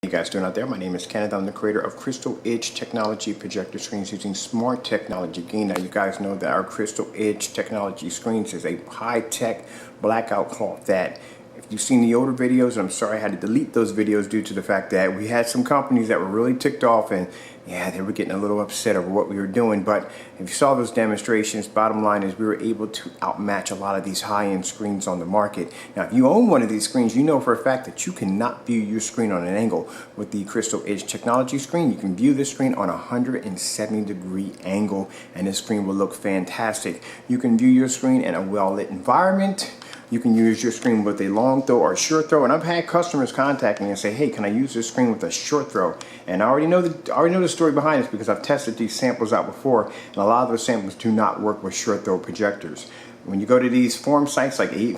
How you guys doing out there? My name is Kenneth. I'm the creator of Crystal Edge Technology projector screens using smart technology. Again, now you guys know that our Crystal Edge Technology screens is a high-tech blackout cloth that, if you've seen the older videos, I'm sorry I had to delete those videos due to the fact that we had some companies that were really ticked off and yeah, they were getting a little upset over what we were doing. But if you saw those demonstrations, bottom line is we were able to outmatch a lot of these high-end screens on the market. Now, if you own one of these screens, you know for a fact that you cannot view your screen on an angle. With the Crystal Edge Technology screen, you can view this screen on a 170-degree angle, and this screen will look fantastic. You can view your screen in a well-lit environment. You can use your screen with a long throw or a short throw, and I've had customers contact me and say, "Hey, can I use this screen with a short throw?" And I already know the story behind this because I've tested these samples out before, and a lot of those samples do not work with short throw projectors. When you go to these forum sites like I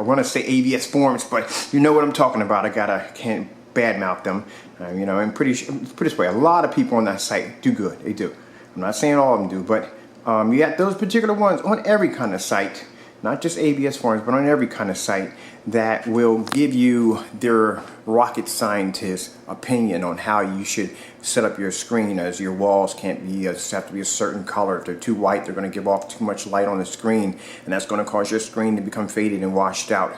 want to say AVS forums, but you know what I'm talking about. Can't badmouth them, you know. And put it this way, a lot of people on that site do good. They do. I'm not saying all of them do, but you got those particular ones on every kind of site. Not just ABS forums, but on every kind of site that will give you their rocket scientist opinion on how you should set up your screen, as your walls have to be a certain color. If they're too white, they're going to give off too much light on the screen, and that's going to cause your screen to become faded and washed out.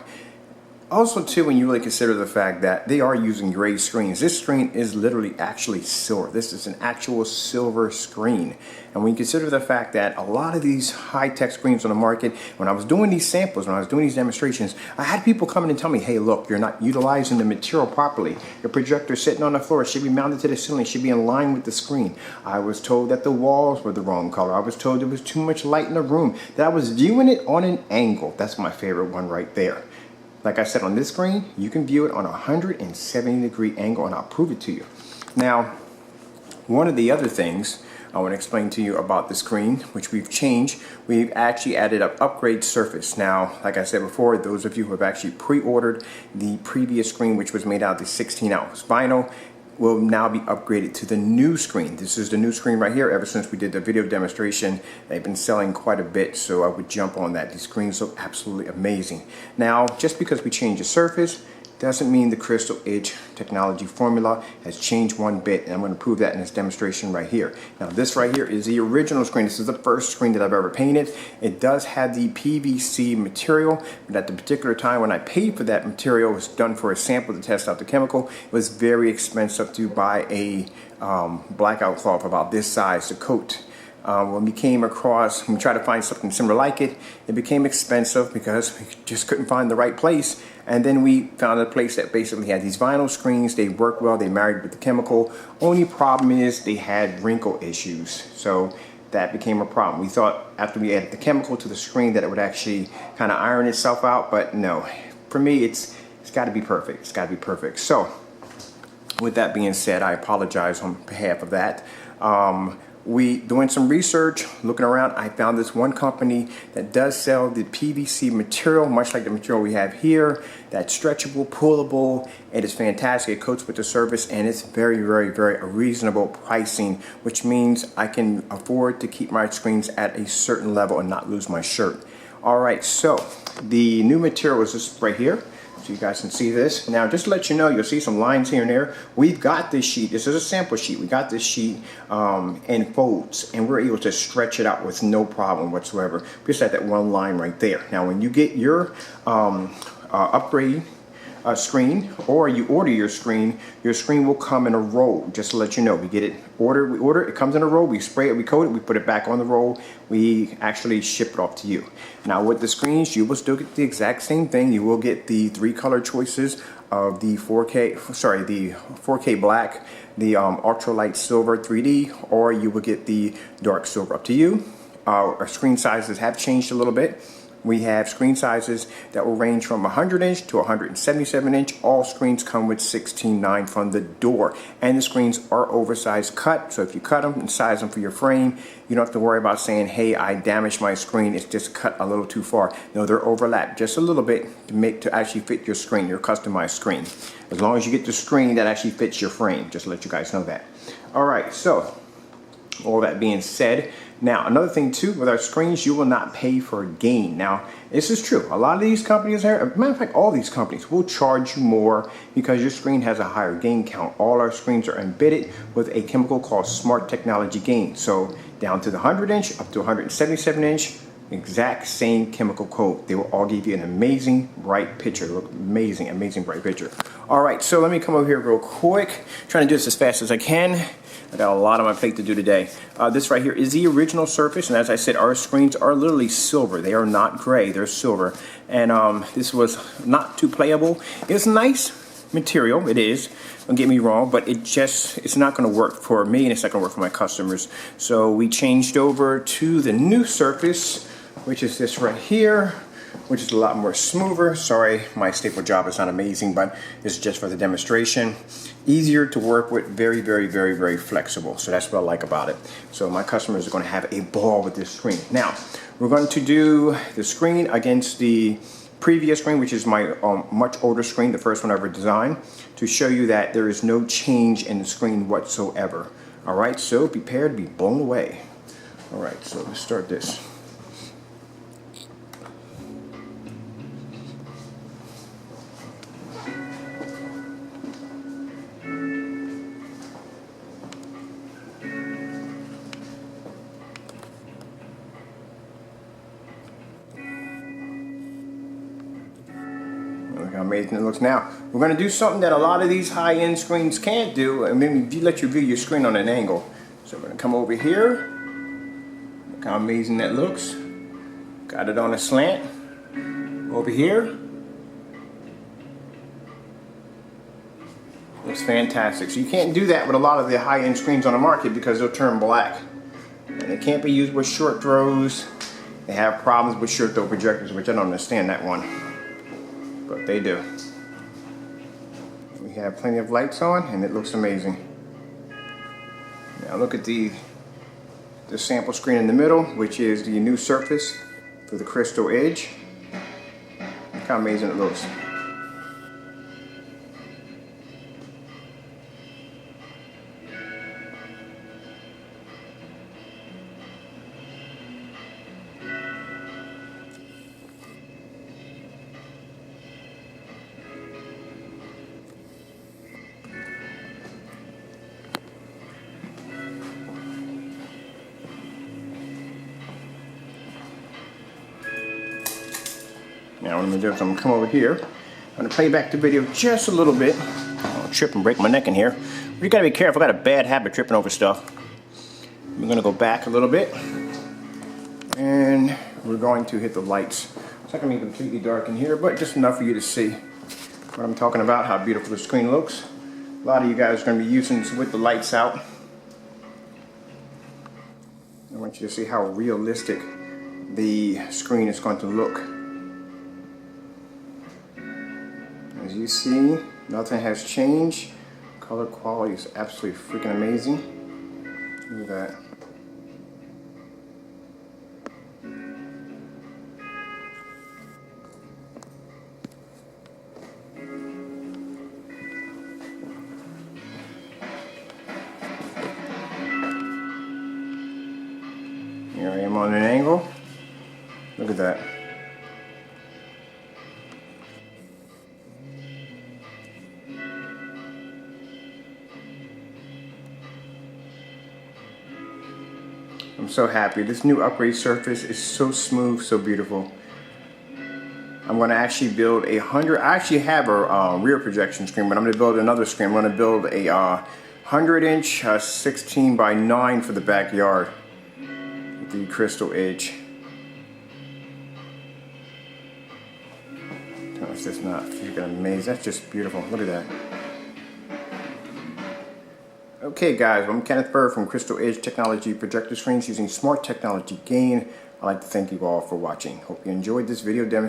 Also, too, when you really consider the fact that they are using gray screens, this screen is literally actually silver. This is an actual silver screen. And when you consider the fact that a lot of these high-tech screens on the market, when I was doing these samples, when I was doing these demonstrations, I had people come in and tell me, "Hey, look, you're not utilizing the material properly. Your projector sitting on the floor, it should be mounted to the ceiling, it should be in line with the screen. I was told that the walls were the wrong color. I was told there was too much light in the room, that I was viewing it on an angle." That's my favorite one right there. Like I said, on this screen, you can view it on a 170-degree angle, and I'll prove it to you. Now, one of the other things I want to explain to you about the screen, which we've changed, we've actually added an upgrade surface. Now, like I said before, those of you who have actually pre-ordered the previous screen, which was made out of the 16-ounce vinyl, will now be upgraded to the new screen. This is the new screen right here. Ever since we did the video demonstration, they've been selling quite a bit, so I would jump on that. These screens look absolutely amazing. Now, just because we changed the surface doesn't mean the Crystal Edge Technology formula has changed one bit, and I'm going to prove that in this demonstration right here. Now, this right here is the original screen. This is the first screen that I've ever painted. It does have the PVC material, but at the particular time when I paid for that material, it was done for a sample to test out the chemical. It was very expensive to buy a blackout cloth about this size to coat. When we tried to find something similar like it, it became expensive because we just couldn't find the right place. And then we found a place that basically had these vinyl screens. They work well, they married with the chemical. Only problem is they had wrinkle issues. So that became a problem. We thought after we added the chemical to the screen that it would actually kind of iron itself out, but no. For me, it's got to be perfect. It's got to be perfect. So with that being said, I apologize on behalf of that. Doing some research, looking around, I found this one company that does sell the PVC material, much like the material we have here. That's stretchable, pullable. It is fantastic. It coats with the surface, and it's very, very, very reasonable pricing, which means I can afford to keep my screens at a certain level and not lose my shirt. All right, so the new material is this right here. So you guys can see this. Now, just to let you know, you'll see some lines here and there. We've got this sheet. This is a sample sheet. We got this sheet in folds, and we're able to stretch it out with no problem whatsoever. Just at that one line right there. Now, when you get your upgrade screen, or you order your screen will come in a roll. Just to let you know, we order it comes in a roll, we spray it, we coat it, we put it back on the roll, we actually ship it off to you. Now with the screens, you will still get the exact same thing. You will get the 3 color choices of the 4K black, the ultralight silver 3D, or you will get the dark silver, up to you. Our screen sizes have changed a little bit. We have screen sizes that will range from 100-inch to 177-inch. All screens come with 16:9 from the door. And the screens are oversized cut, so if you cut them and size them for your frame, you don't have to worry about saying, "Hey, I damaged my screen, it's just cut a little too far." No, they're overlapped just a little bit to actually fit your screen, your customized screen. As long as you get the screen that actually fits your frame, just to let you guys know that. All right, so all that being said, Now, another thing too, with our screens, you will not pay for gain. Now, this is true. A lot of these companies here, as a matter of fact, all these companies will charge you more because your screen has a higher gain count. All our screens are embedded with a chemical called Smart Technology Gain. So down to the 100-inch, up to 177-inch, exact same chemical code. They will all give you an amazing bright picture. Look, amazing, amazing bright picture. All right, so let me come over here real quick. Trying to do this as fast as I can. I got a lot on my plate to do today. This right here is the original Surface, and as I said, our screens are literally silver. They are not gray, they're silver. And this was not too playable. It's nice material, it is, don't get me wrong, but it's not gonna work for me and it's not gonna work for my customers. So we changed over to the new Surface, which is this right here, which is a lot more smoother. Sorry, my staple job is not amazing, but this is just for the demonstration. Easier to work with, very, very, very, very flexible. So that's what I like about it. So my customers are going to have a ball with this screen. Now, we're going to do the screen against the previous screen, which is my much older screen, the first one I ever designed, to show you that there is no change in the screen whatsoever. All right, so prepare to be blown away. All right, so let's start this. Look how amazing it looks now. We're going to do something that a lot of these high-end screens can't do. I mean, if you let you view your screen on an angle. So we're going to come over here. Look how amazing that looks. Got it on a slant. Over here. Looks fantastic. So you can't do that with a lot of the high-end screens on the market because they'll turn black. And it can't be used with short throws. They have problems with short throw projectors, which I don't understand that one. But they do. We have plenty of lights on and it looks amazing. Now look at the sample screen in the middle, which is the new Surface for the Crystal Edge. Look how amazing it looks. Now what I'm going to do is I'm going to come over here. I'm going to play back the video just a little bit. I'll trip and break my neck in here. But you got to be careful. I got a bad habit of tripping over stuff. We're going to go back a little bit. And we're going to hit the lights. It's not going to be completely dark in here, but just enough for you to see what I'm talking about, how beautiful the screen looks. A lot of you guys are going to be using this with the lights out. I want you to see how realistic the screen is going to look. As you see, nothing has changed. Color quality is absolutely freaking amazing. Look at that. Here I am on an angle. Look at that. I'm so happy. This new upgrade Surface is so smooth, so beautiful. I'm going to actually build a 100. I actually have a rear projection screen, but I'm going to build another screen. I'm going to build a 100-inch 16 by 9 for the backyard. The Crystal Edge. Gosh, that's not freaking amazing. That's just beautiful. Look at that. Okay guys, I'm Kenneth Bird from Crystal Edge Technology Projector Screens using Smart Technology Gain. I'd like to thank you all for watching. Hope you enjoyed this video demonstration.